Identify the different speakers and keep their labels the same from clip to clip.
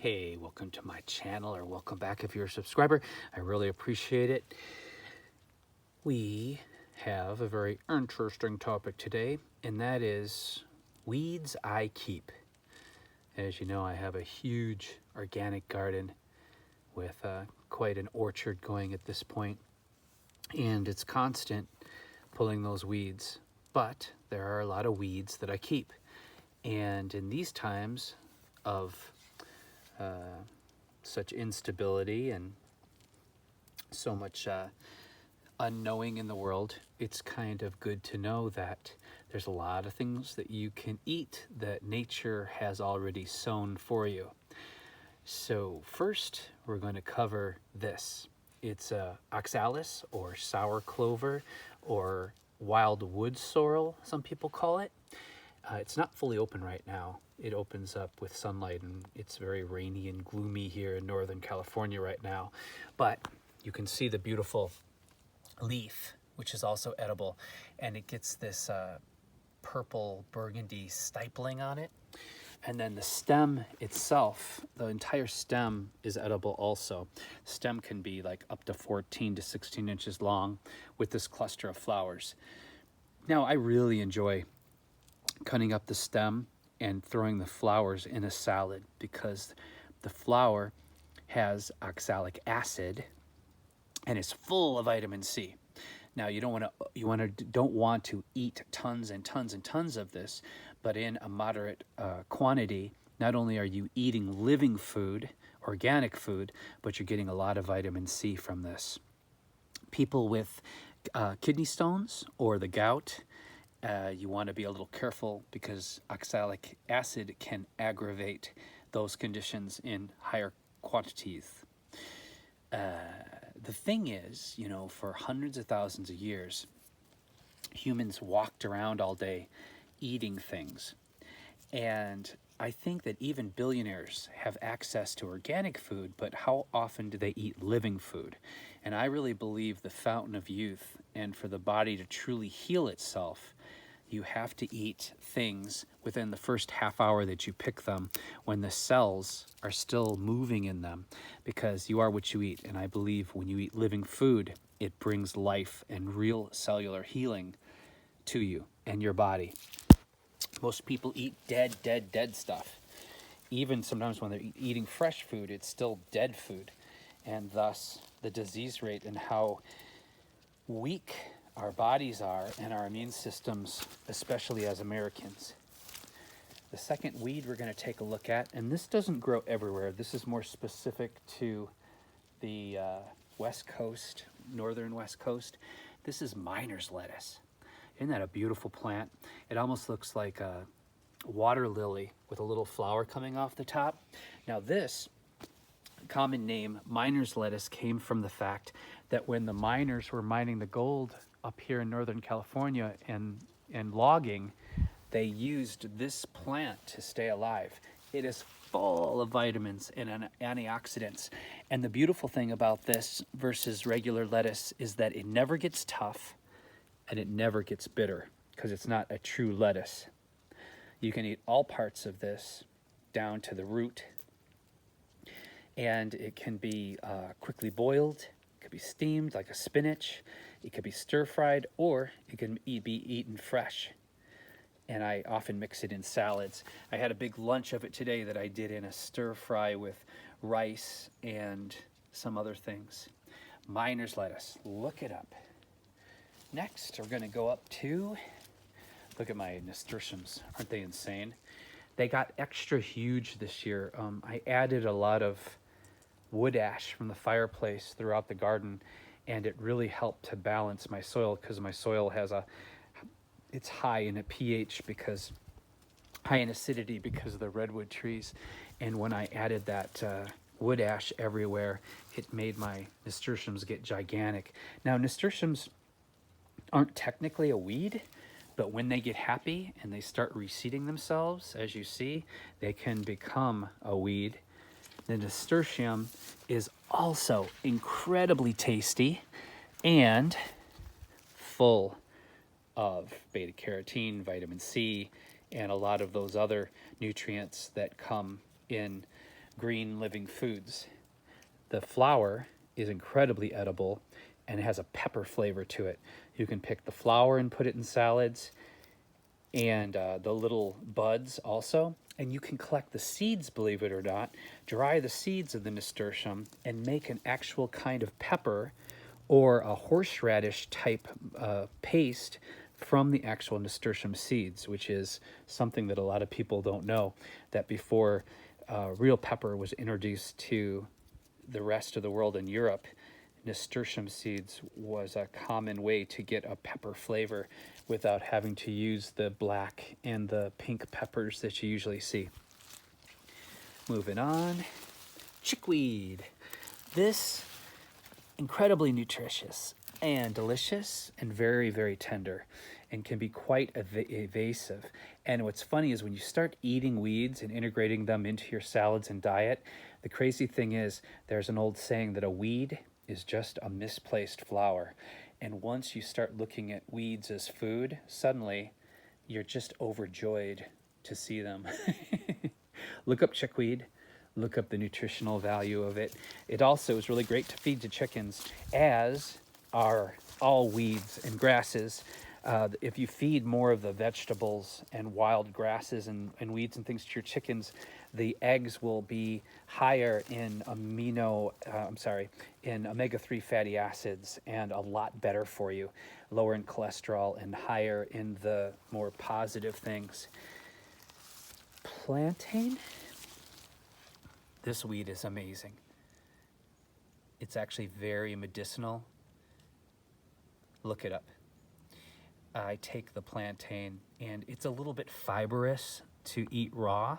Speaker 1: Hey, welcome to my channel, or welcome back if you're a subscriber. I really appreciate it. We have a very interesting topic today, and that is weeds I keep. As you know, I have a huge organic garden with quite an orchard going at this point, and it's constant pulling those weeds. But there are a lot of weeds that I keep. And in these times of such instability and so much unknowing in the world, it's kind of good to know that there's a lot of things that you can eat that nature has already sown for you. So first, we're going to cover this. It's oxalis, or sour clover, or wild wood sorrel, some people call it. It's not fully open right now. It opens up with sunlight, and it's very rainy and gloomy here in Northern California right now. But you can see the beautiful leaf, which is also edible, and it gets this purple burgundy stippling on it. And then the stem itself, the entire stem is edible also. Stem can be like up to 14 to 16 inches long with this cluster of flowers. Now, I really enjoy cutting up the stem and throwing the flowers in a salad because the flower has oxalic acid and is full of vitamin C. Now, you don't want to eat tons and tons and tons of this, but in a moderate quantity. Not only are you eating living food, organic food, but you're getting a lot of vitamin C from this. People with kidney stones or the gout, you want to be a little careful because oxalic acid can aggravate those conditions in higher quantities. The thing is, for hundreds of thousands of years, humans walked around all day eating things. And I think that even billionaires have access to organic food, but how often do they eat living food? And I really believe the fountain of youth, and for the body to truly heal itself, you have to eat things within the first half hour that you pick them, when the cells are still moving in them, because you are what you eat. And I believe when you eat living food, it brings life and real cellular healing to you and your body. Most people eat dead stuff. Even sometimes when they're eating fresh food, it's still dead food. And thus the disease rate and how weak our bodies are and our immune systems, especially as Americans. The second weed we're going to take a look at, and this doesn't grow everywhere. This is more specific to the West Coast, northern West Coast. This is miner's lettuce. Isn't that a beautiful plant? It almost looks like a water lily with a little flower coming off the top. Now, this common name, miner's lettuce, came from the fact that when the miners were mining the gold up here in Northern California and logging, they used this plant to stay alive. It is full of vitamins and antioxidants. And the beautiful thing about this versus regular lettuce is that it never gets tough and it never gets bitter, because it's not a true lettuce. You can eat all parts of this down to the root, and it can be quickly boiled, it could be steamed like a spinach, it could be stir-fried, or it can be eaten fresh. And I often mix it in salads. I had a big lunch of it today that I did in a stir-fry with rice and some other things. Miner's lettuce, look it up. Next, we're going to go up to, look at my nasturtiums. Aren't they insane? They got extra huge this year. I added a lot of wood ash from the fireplace throughout the garden, and it really helped to balance my soil, because my soil has it's high in a pH, because high in acidity because of the redwood trees. And when I added that wood ash everywhere, it made my nasturtiums get gigantic. Now, nasturtiums aren't technically a weed, but when they get happy and they start reseeding themselves, as you see, they can become a weed. The nasturtium is also incredibly tasty and full of beta carotene, vitamin C, and a lot of those other nutrients that come in green living foods. The flower is incredibly edible and it has a pepper flavor to it. You can pick the flower and put it in salads, and the little buds also. And you can collect the seeds, believe it or not, dry the seeds of the nasturtium and make an actual kind of pepper or a horseradish type paste from the actual nasturtium seeds, which is something that a lot of people don't know, that before real pepper was introduced to the rest of the world in Europe, nasturtium seeds was a common way to get a pepper flavor without having to use the black and the pink peppers that you usually see. Moving on, chickweed. This incredibly nutritious and delicious and very, very tender and can be quite evasive. And what's funny is when you start eating weeds and integrating them into your salads and diet, the crazy thing is there's an old saying that a weed is just a misplaced flower. And once you start looking at weeds as food, suddenly you're just overjoyed to see them. Look up chickweed. Look up the nutritional value of it. It also is really great to feed to chickens, as are all weeds and grasses. If you feed more of the vegetables and wild grasses and weeds and things to your chickens, the eggs will be higher in in omega-3 fatty acids and a lot better for you, lower in cholesterol and higher in the more positive things. Plantain. This weed is amazing. It's actually very medicinal. Look it up. I take the plantain, and it's a little bit fibrous to eat raw.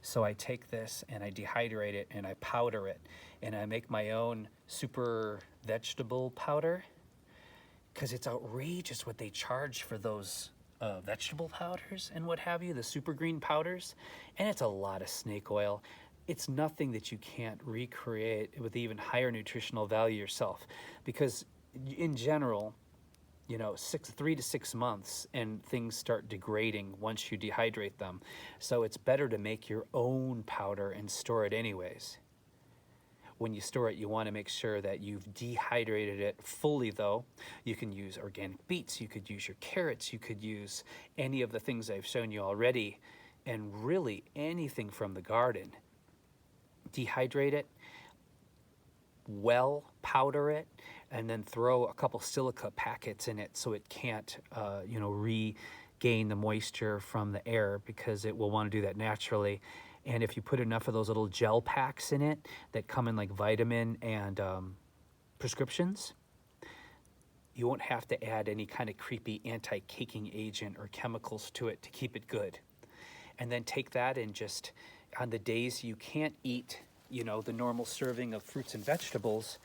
Speaker 1: So I take this and I dehydrate it and I powder it, and I make my own super vegetable powder, because it's outrageous what they charge for those vegetable powders and what have you, the super green powders. And it's a lot of snake oil. It's nothing that you can't recreate with even higher nutritional value yourself, because in general, 3 to 6 months and things start degrading once you dehydrate them. So it's better to make your own powder and store it anyways. When you store it, you want to make sure that you've dehydrated it fully, though. You can use organic beets, you could use your carrots, you could use any of the things I've shown you already, and really anything from the garden. Dehydrate it, powder it, and then throw a couple silica packets in it so it can't, regain the moisture from the air, because it will want to do that naturally. And if you put enough of those little gel packs in it that come in like vitamin and prescriptions, you won't have to add any kind of creepy anti-caking agent or chemicals to it to keep it good. And then take that and just, on the days you can't eat, the normal serving of fruits and vegetables,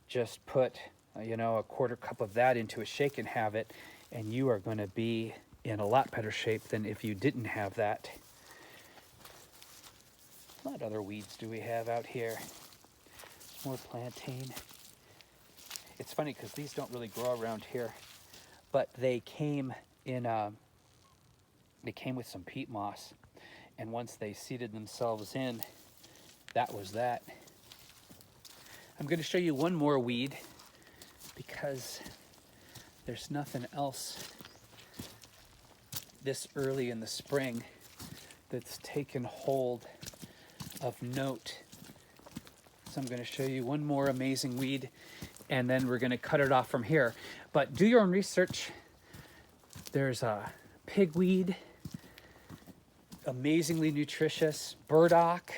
Speaker 1: just put, a quarter cup of that into a shake and have it, and you are going to be in a lot better shape than if you didn't have that. What other weeds do we have out here? More plantain. It's funny because these don't really grow around here, but they came with some peat moss, and once they seeded themselves in, that was that. I'm going to show you one more weed because there's nothing else this early in the spring that's taken hold of note. So I'm going to show you one more amazing weed, and then we're going to cut it off from here. But do your own research. There's a pigweed, amazingly nutritious, burdock.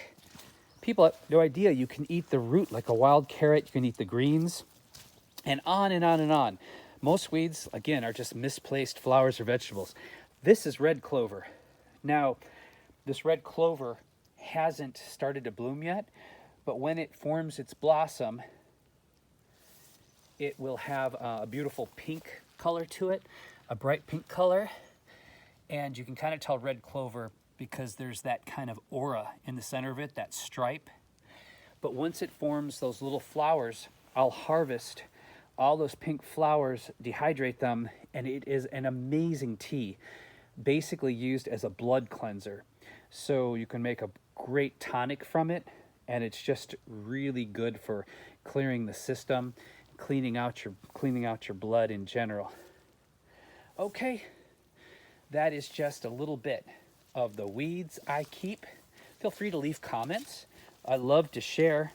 Speaker 1: People have no idea you can eat the root like a wild carrot. You can eat the greens, and on and on and on. Most weeds, again, are just misplaced flowers or vegetables. This is red clover. Now, this red clover hasn't started to bloom yet, but when it forms its blossom, it will have a beautiful pink color to it, a bright pink color. And you can kind of tell red clover because there's that kind of aura in the center of it, that stripe. But once it forms those little flowers, I'll harvest all those pink flowers, dehydrate them, and it is an amazing tea, basically used as a blood cleanser. So you can make a great tonic from it and it's just really good for clearing the system, cleaning out your blood in general. Okay, that is just a little bit of the weeds I keep. Feel free to leave comments. I love to share.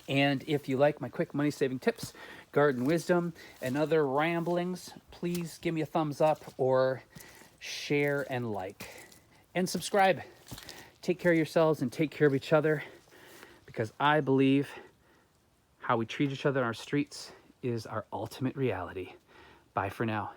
Speaker 1: And if you like my quick money saving tips, garden wisdom, and other ramblings, please give me a thumbs up or share and like. And subscribe. Take care of yourselves and take care of each other, because I believe how we treat each other on our streets is our ultimate reality. Bye for now.